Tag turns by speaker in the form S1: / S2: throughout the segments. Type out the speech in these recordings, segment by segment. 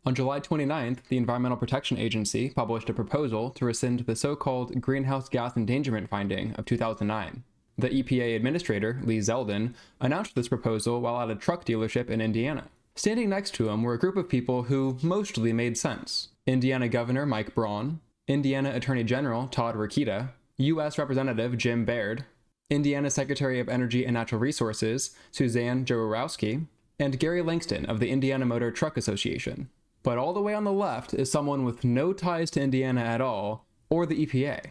S1: On July 29th, the Environmental Protection Agency published a proposal to rescind the so-called Greenhouse Gas Endangerment Finding of 2009. The EPA administrator, Lee Zeldin, announced this proposal while at a truck dealership in Indiana. Standing next to him were a group of people who mostly made sense. Indiana Governor Mike Braun, Indiana Attorney General Todd Rokita, U.S. Representative Jim Baird, Indiana Secretary of Energy and Natural Resources Suzanne Jaworowski, and Gary Langston of the Indiana Motor Truck Association. But all the way on the left is someone with no ties to Indiana at all, or the EPA.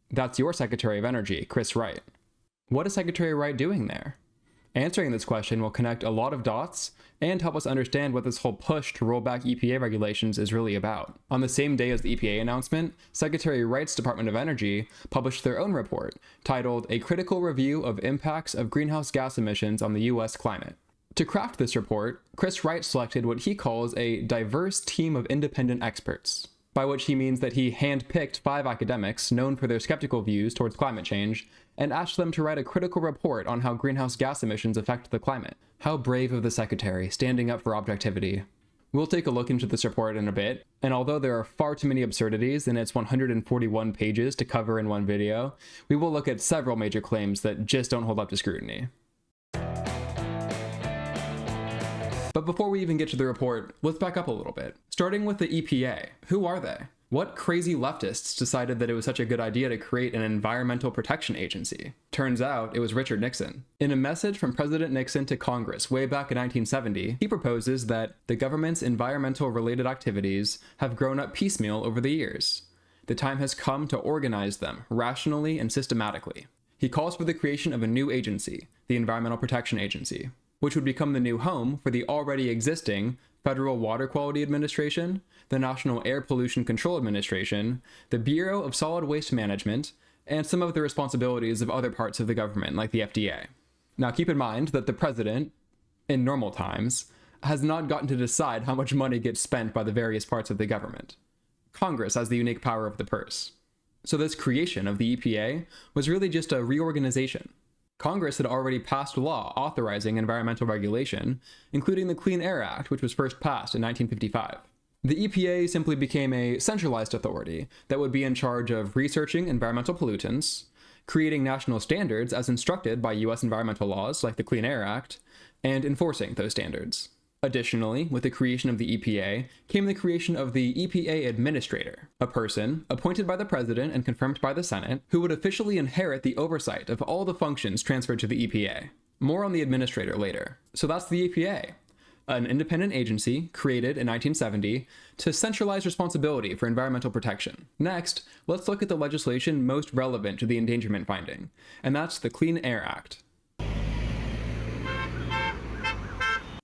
S1: That's your Secretary of Energy, Chris Wright. What is Secretary Wright doing there? Answering this question will connect a lot of dots and help us understand what this whole push to roll back EPA regulations is really about. On the same day as the EPA announcement, Secretary Wright's Department of Energy published their own report titled A Critical Review of Impacts of Greenhouse Gas Emissions on the U.S. Climate. To craft this report, Chris Wright selected what he calls a diverse team of independent experts, by which he means that he handpicked 5 academics known for their skeptical views towards climate change and asked them to write a critical report on how greenhouse gas emissions affect the climate. How brave of the secretary, standing up for objectivity. We'll take a look into this report in a bit, and although there are far too many absurdities in its 141 pages to cover in one video, we will look at several major claims that just don't hold up to scrutiny. But before we even get to the report, let's back up a little bit. Starting with the EPA, who are they? What crazy leftists decided that it was such a good idea to create an environmental protection agency? Turns out it was Richard Nixon. In a message from President Nixon to Congress way back in 1970, he proposes that the government's environmental-related activities have grown up piecemeal over the years. The time has come to organize them rationally and systematically. He calls for the creation of a new agency, the Environmental Protection Agency, which would become the new home for the already existing Federal Water Quality Administration, the National Air Pollution Control Administration, the Bureau of Solid Waste Management, and some of the responsibilities of other parts of the government, like the FDA. Now keep in mind that the president, in normal times, has not gotten to decide how much money gets spent by the various parts of the government. Congress has the unique power of the purse. So this creation of the EPA was really just a reorganization. Congress had already passed a law authorizing environmental regulation, including the Clean Air Act, which was first passed in 1955. The EPA simply became a centralized authority that would be in charge of researching environmental pollutants, creating national standards as instructed by U.S. environmental laws like the Clean Air Act, and enforcing those standards. Additionally, with the creation of the EPA came the creation of the EPA Administrator, a person appointed by the President and confirmed by the Senate, who would officially inherit the oversight of all the functions transferred to the EPA. More on the Administrator later. So that's the EPA, an independent agency created in 1970 to centralize responsibility for environmental protection. Next, let's look at the legislation most relevant to the endangerment finding, and that's the Clean Air Act.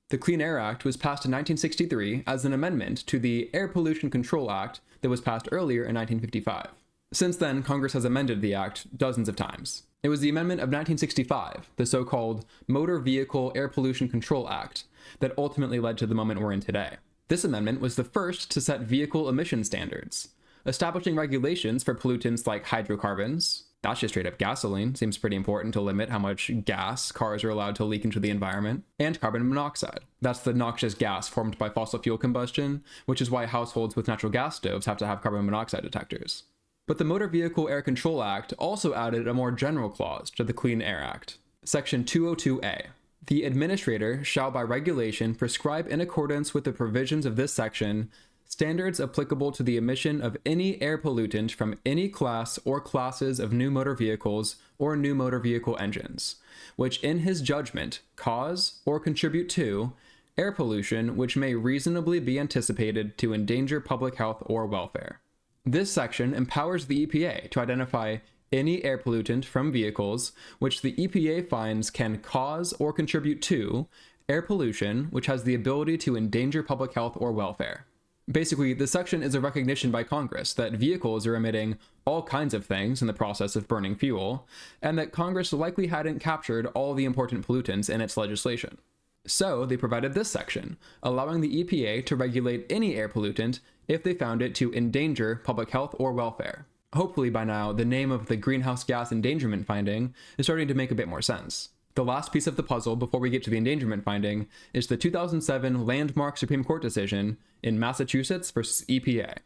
S1: The Clean Air Act was passed in 1963 as an amendment to the Air Pollution Control Act that was passed earlier in 1955. Since then, Congress has amended the act dozens of times. It was the amendment of 1965, the so-called Motor Vehicle Air Pollution Control Act, that ultimately led to the moment we're in today. This amendment was the first to set vehicle emission standards, establishing regulations for pollutants like hydrocarbons. That's just straight up gasoline. Seems pretty important to limit how much gas cars are allowed to leak into the environment. And carbon monoxide. That's the noxious gas formed by fossil fuel combustion, which is why households with natural gas stoves have to have carbon monoxide detectors. But the Motor Vehicle Air Control Act also added a more general clause to the Clean Air Act. Section 202A. The administrator shall by regulation prescribe in accordance with the provisions of this section standards applicable to the emission of any air pollutant from any class or classes of new motor vehicles or new motor vehicle engines, which in his judgment cause or contribute to air pollution which may reasonably be anticipated to endanger public health or welfare. This section empowers the EPA to identify any air pollutant from vehicles which the EPA finds can cause or contribute to air pollution which has the ability to endanger public health or welfare. Basically, this section is a recognition by Congress that vehicles are emitting all kinds of things in the process of burning fuel, and that Congress likely hadn't captured all the important pollutants in its legislation. So they provided this section, allowing the EPA to regulate any air pollutant if they found it to endanger public health or welfare. Hopefully by now, the name of the Greenhouse Gas Endangerment Finding is starting to make a bit more sense. The last piece of the puzzle before we get to the endangerment finding is the 2007 landmark Supreme Court decision in Massachusetts versus EPA.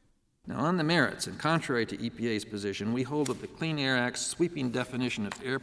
S2: Now, on the merits, and contrary to EPA's position, we hold that the Clean Air Act's sweeping definition of air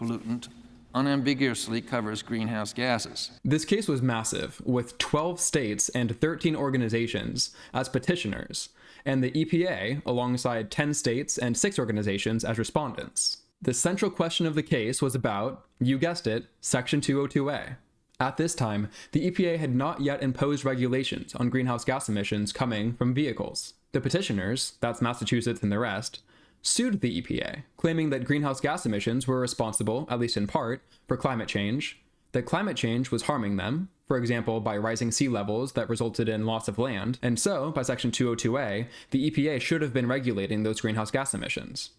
S2: pollutant unambiguously covers greenhouse gases.
S1: This case was massive, with 12 states and 13 organizations as petitioners, and the EPA alongside 10 states and 6 organizations as respondents. The central question of the case was about, you guessed it, Section 202A. At this time, the EPA had not yet imposed regulations on greenhouse gas emissions coming from vehicles. The petitioners, that's Massachusetts and the rest, sued the EPA, claiming that greenhouse gas emissions were responsible, at least in part, for climate change, that climate change was harming them, for example by rising sea levels that resulted in loss of land, and so, by Section 202A, the EPA should have been regulating those greenhouse gas emissions.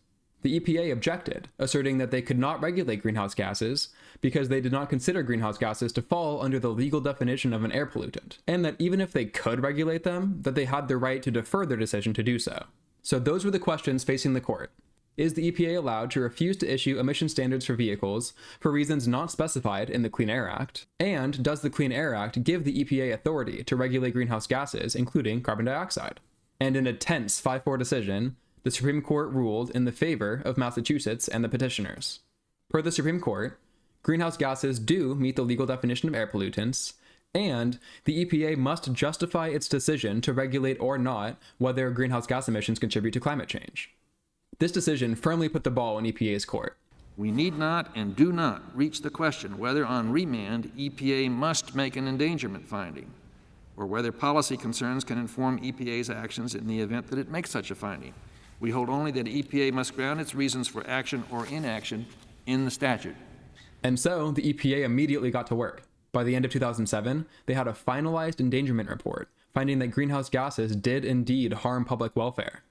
S1: The EPA objected, asserting that they could not regulate greenhouse gases because they did not consider greenhouse gases to fall under the legal definition of an air pollutant, and that even if they could regulate them, that they had the right to defer their decision to do so. So those were the questions facing the court. Is the EPA allowed to refuse to issue emission standards for vehicles for reasons not specified in the Clean Air Act? And does the Clean Air Act give the EPA authority to regulate greenhouse gases, including carbon dioxide? And in a tense 5-4 decision, the Supreme Court ruled in the favor of Massachusetts and the petitioners. Per the Supreme Court, greenhouse gases do meet the legal definition of air pollutants, and the EPA must justify its decision to regulate or not whether greenhouse gas emissions contribute to climate change. This decision firmly put the ball in EPA's court.
S2: We need not and do not reach the question whether on remand EPA must make an endangerment finding, or whether policy concerns can inform EPA's actions in the event that it makes such a finding. We hold only that EPA must ground its reasons for action or inaction in the statute.
S1: And so the EPA immediately got to work. By the end of 2007, they had a finalized endangerment report, finding that greenhouse gases did indeed harm public welfare.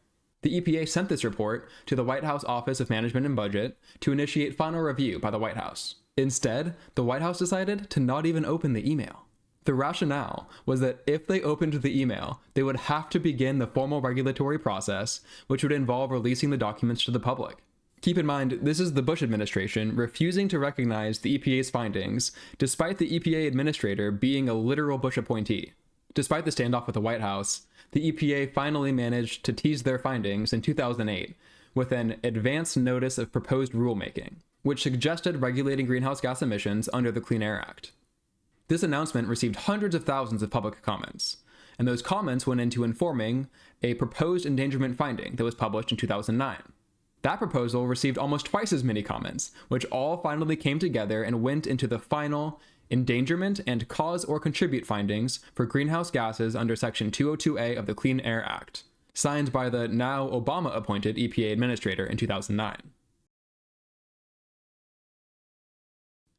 S1: The EPA sent this report to the White House Office of Management and Budget to initiate final review by the White House. Instead, the White House decided to not even open the email. The rationale was that if they opened the email, they would have to begin the formal regulatory process, which would involve releasing the documents to the public. Keep in mind, this is the Bush administration refusing to recognize the EPA's findings, despite the EPA administrator being a literal Bush appointee. Despite the standoff with the White House, the EPA finally managed to tease their findings in 2008 with an advance notice of proposed rulemaking, which suggested regulating greenhouse gas emissions under the Clean Air Act. This announcement received hundreds of thousands of public comments, and those comments went into informing a proposed endangerment finding that was published in 2009. That proposal received almost twice as many comments, which all finally came together and went into the final endangerment and cause or contribute findings for greenhouse gases under Section 202A of the Clean Air Act, signed by the now Obama-appointed EPA administrator in 2009.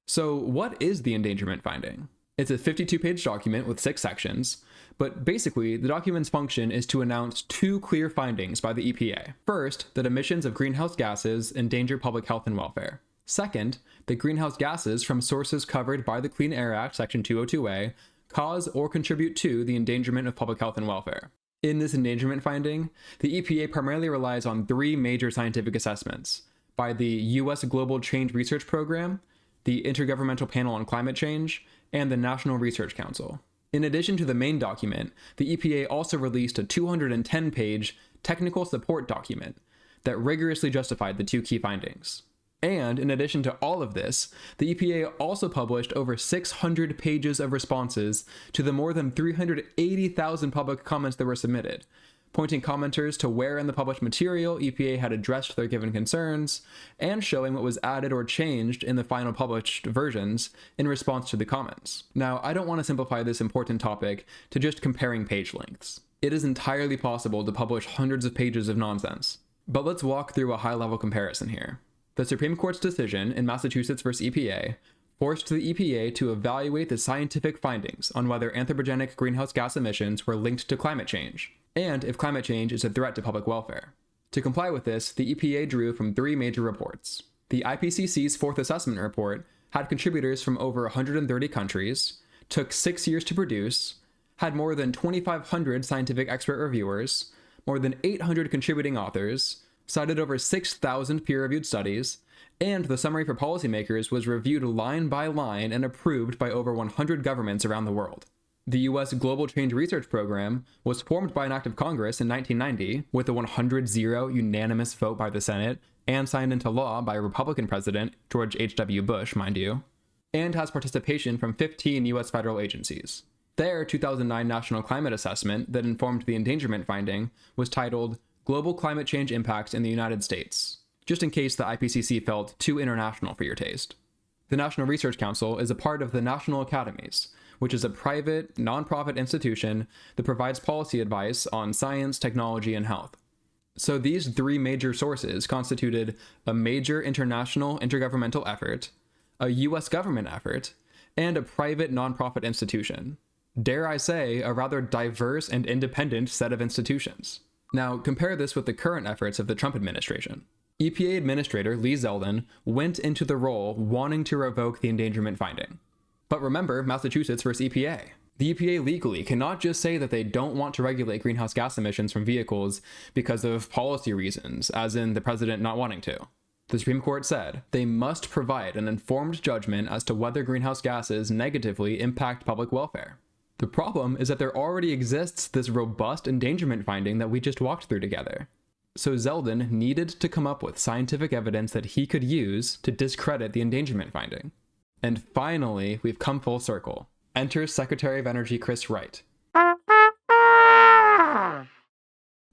S1: So what is the endangerment finding? It's a 52-page document with 6 sections, but basically the document's function is to announce 2 clear findings by the EPA. First, that emissions of greenhouse gases endanger public health and welfare. Second, that greenhouse gases from sources covered by the Clean Air Act Section 202A cause or contribute to the endangerment of public health and welfare. In this endangerment finding, the EPA primarily relies on 3 major scientific assessments by the U.S. Global Change Research Program, the Intergovernmental Panel on Climate Change, and the National Research Council. In addition to the main document, the EPA also released a 210-page technical support document that rigorously justified the 2 key findings. And in addition to all of this, the EPA also published over 600 pages of responses to the more than 380,000 public comments that were submitted, pointing commenters to where in the published material EPA had addressed their given concerns, and showing what was added or changed in the final published versions in response to the comments. Now, I don't want to simplify this important topic to just comparing page lengths. It is entirely possible to publish hundreds of pages of nonsense. But let's walk through a high-level comparison here. The Supreme Court's decision in Massachusetts versus EPA forced the EPA to evaluate the scientific findings on whether anthropogenic greenhouse gas emissions were linked to climate change, and if climate change is a threat to public welfare. To comply with this, the EPA drew from 3 major reports. The IPCC's 4th assessment report had contributors from over 130 countries, took 6 years to produce, had more than 2,500 scientific expert reviewers, more than 800 contributing authors, cited over 6,000 peer-reviewed studies, and the summary for policymakers was reviewed line by line and approved by over 100 governments around the world. The US Global Change Research Program was formed by an act of Congress in 1990 with a 100-0 unanimous vote by the Senate and signed into law by Republican President George H.W. Bush, mind you, and has participation from 15 US federal agencies. Their 2009 National Climate Assessment that informed the endangerment finding was titled Global Climate Change Impacts in the United States, just in case the IPCC felt too international for your taste. The National Research Council is a part of the National Academies, which is a private, nonprofit institution that provides policy advice on science, technology, and health. So these three major sources constituted a major international intergovernmental effort, a US government effort, and a private nonprofit institution. Dare I say, a rather diverse and independent set of institutions. Now, compare this with the current efforts of the Trump administration. EPA Administrator Lee Zeldin went into the role wanting to revoke the endangerment finding. But remember, Massachusetts versus EPA. The EPA legally cannot just say that they don't want to regulate greenhouse gas emissions from vehicles because of policy reasons, as in the president not wanting to. The Supreme Court said they must provide an informed judgment as to whether greenhouse gases negatively impact public welfare. The problem is that there already exists this robust endangerment finding that we just walked through together. So Zeldin needed to come up with scientific evidence that he could use to discredit the endangerment finding. And finally, we've come full circle. Enters Secretary of Energy Chris Wright.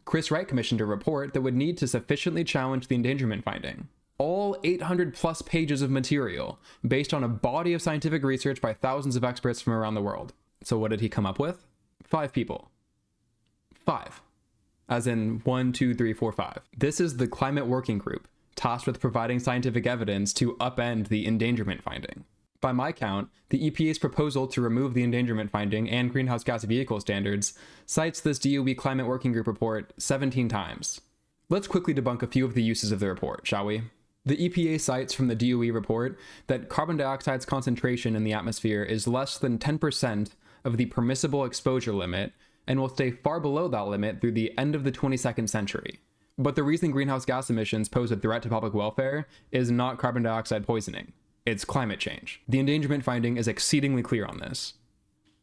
S1: Chris Wright commissioned a report that would need to sufficiently challenge the endangerment finding. All 800 plus pages of material, based on a body of scientific research by thousands of experts from around the world. So what did he come up with? 5 people. 5. As in 1, 2, 3, 4, 5. This is the Climate Working Group, tasked with providing scientific evidence to upend the endangerment finding. By my count, the EPA's proposal to remove the endangerment finding and greenhouse gas vehicle standards cites this DOE Climate Working Group report 17 times. Let's quickly debunk a few of the uses of the report, shall we? The EPA cites from the DOE report that carbon dioxide's concentration in the atmosphere is less than 10% of the permissible exposure limit and will stay far below that limit through the end of the 22nd century. But the reason greenhouse gas emissions pose a threat to public welfare is not carbon dioxide poisoning. It's climate change. The endangerment finding is exceedingly clear on this.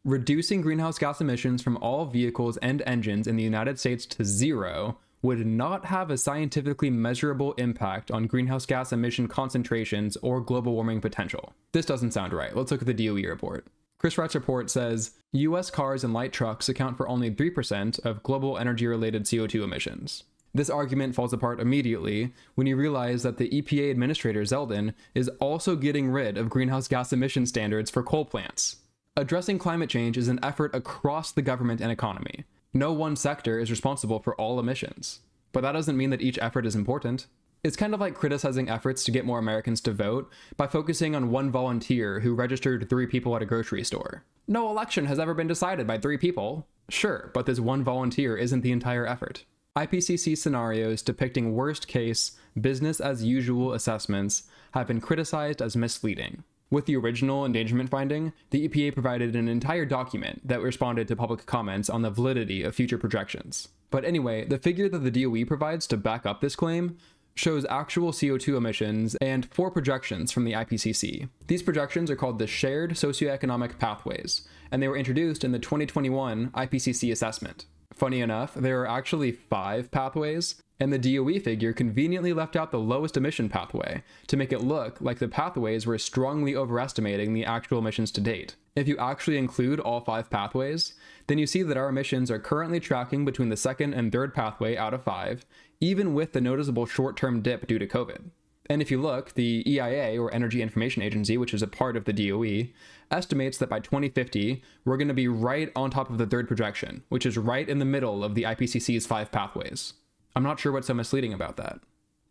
S1: Reducing greenhouse gas emissions from all vehicles and engines in the United States to 0 would not have a scientifically measurable impact on greenhouse gas emission concentrations or global warming potential. This doesn't sound right. Let's look at the DOE report. Chris Wright's report says, US cars and light trucks account for only 3% of global energy-related CO2 emissions. This argument falls apart immediately when you realize that the EPA Administrator Zeldin is also getting rid of greenhouse gas emission standards for coal plants. Addressing climate change is an effort across the government and economy. No one sector is responsible for all emissions. But that doesn't mean that each effort is important. It's kind of like criticizing efforts to get more Americans to vote by focusing on one volunteer who registered 3 people at a grocery store. No election has ever been decided by 3 people. Sure, but this one volunteer isn't the entire effort. IPCC scenarios depicting worst-case, business-as-usual assessments have been criticized as misleading. With the original endangerment finding, the EPA provided an entire document that responded to public comments on the validity of future projections. But anyway, the figure that the DOE provides to back up this claim shows actual CO2 emissions and 4 projections from the IPCC. These projections are called the Shared Socioeconomic Pathways, and they were introduced in the 2021 IPCC assessment. Funny enough, there are actually 5 pathways, and the DOE figure conveniently left out the lowest emission pathway to make it look like the pathways were strongly overestimating the actual emissions to date. If you actually include all 5 pathways, then you see that our emissions are currently tracking between the 2nd and 3rd pathway out of 5, even with the noticeable short-term dip due to COVID. And if you look, the EIA, or Energy Information Agency, which is a part of the DOE, estimates that by 2050, we're going to be right on top of the 3rd projection, which is right in the middle of the IPCC's 5 pathways. I'm not sure what's so misleading about that.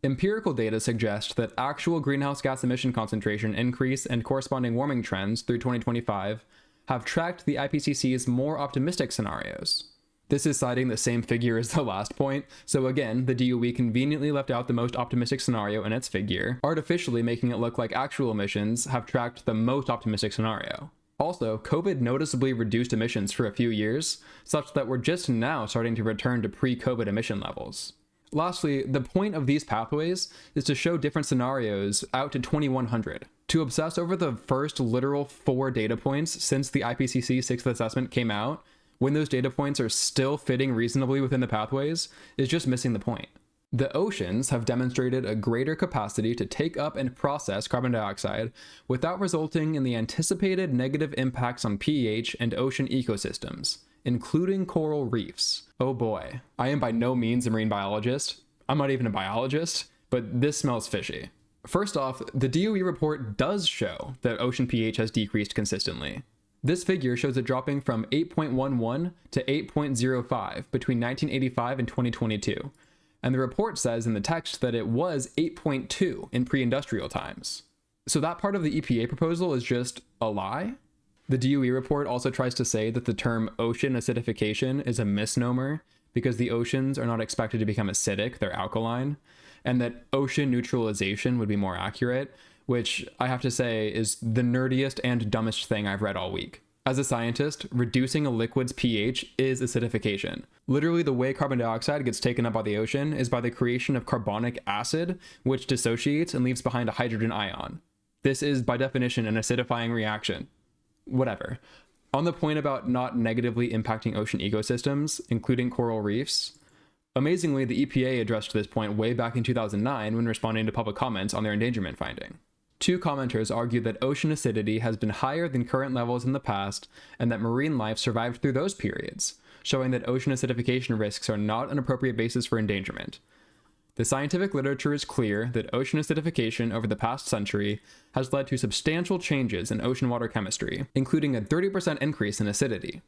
S1: Empirical data suggest that actual greenhouse gas emission concentration increase and corresponding warming trends through 2025 have tracked the IPCC's more optimistic scenarios. This is citing the same figure as the last point, so again, the DOE conveniently left out the most optimistic scenario in its figure, artificially making it look like actual emissions have tracked the most optimistic scenario. Also, COVID noticeably reduced emissions for a few years, such that we're just now starting to return to pre-COVID emission levels. Lastly, the point of these pathways is to show different scenarios out to 2100. To obsess over the first literal 4 data points since the IPCC 6th assessment came out, when those data points are still fitting reasonably within the pathways, is just missing the point. The oceans have demonstrated a greater capacity to take up and process carbon dioxide without resulting in the anticipated negative impacts on pH and ocean ecosystems, including coral reefs. Oh boy, I am by no means a marine biologist. I'm not even a biologist, but this smells fishy. First off, the DOE report does show that ocean pH has decreased consistently. This figure shows it dropping from 8.11 to 8.05 between 1985 and 2022. And the report says in the text that it was 8.2 in pre-industrial times. So that part of the EPA proposal is just a lie? The DOE report also tries to say that the term ocean acidification is a misnomer because the oceans are not expected to become acidic, they're alkaline, and that ocean neutralization would be more accurate, which I have to say is the nerdiest and dumbest thing I've read all week. As a scientist, reducing a liquid's pH is acidification. Literally, the way carbon dioxide gets taken up by the ocean is by the creation of carbonic acid, which dissociates and leaves behind a hydrogen ion. This is, by definition, an acidifying reaction. Whatever. On the point about not negatively impacting ocean ecosystems, including coral reefs, amazingly, the EPA addressed this point way back in 2009 when responding to public comments on their endangerment finding. 2 commenters argued that ocean acidity has been higher than current levels in the past and that marine life survived through those periods, showing that ocean acidification risks are not an appropriate basis for endangerment. The scientific literature is clear that ocean acidification over the past century has led to substantial changes in ocean water chemistry, including a 30% increase in acidity.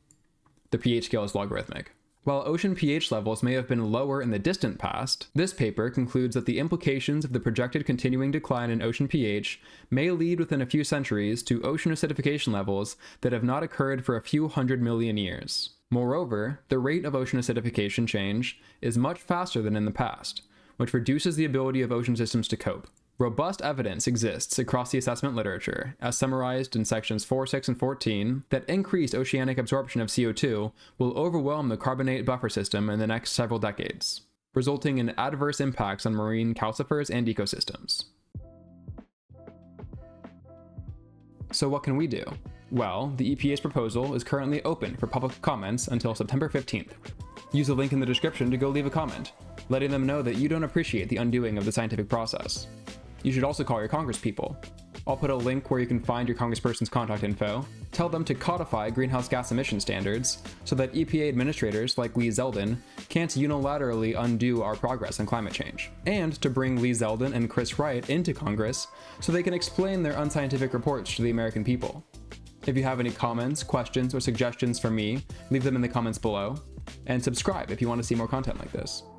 S1: The pH scale is logarithmic. While ocean pH levels may have been lower in the distant past, this paper concludes that the implications of the projected continuing decline in ocean pH may lead within a few centuries to ocean acidification levels that have not occurred for a few 100 million years. Moreover, the rate of ocean acidification change is much faster than in the past, which reduces the ability of ocean systems to cope. Robust evidence exists across the assessment literature, as summarized in sections 4, 6, and 14, that increased oceanic absorption of CO2 will overwhelm the carbonate buffer system in the next several decades, resulting in adverse impacts on marine calcifers and ecosystems. So what can we do? Well, the EPA's proposal is currently open for public comments until September 15th. Use the link in the description to go leave a comment, letting them know that you don't appreciate the undoing of the scientific process. You should also call your congresspeople. I'll put a link where you can find your congressperson's contact info. Tell them to codify greenhouse gas emission standards so that EPA administrators like Lee Zeldin can't unilaterally undo our progress on climate change. And to bring Lee Zeldin and Chris Wright into Congress so they can explain their unscientific reports to the American people. If you have any comments, questions, or suggestions for me, leave them in the comments below. And subscribe if you want to see more content like this.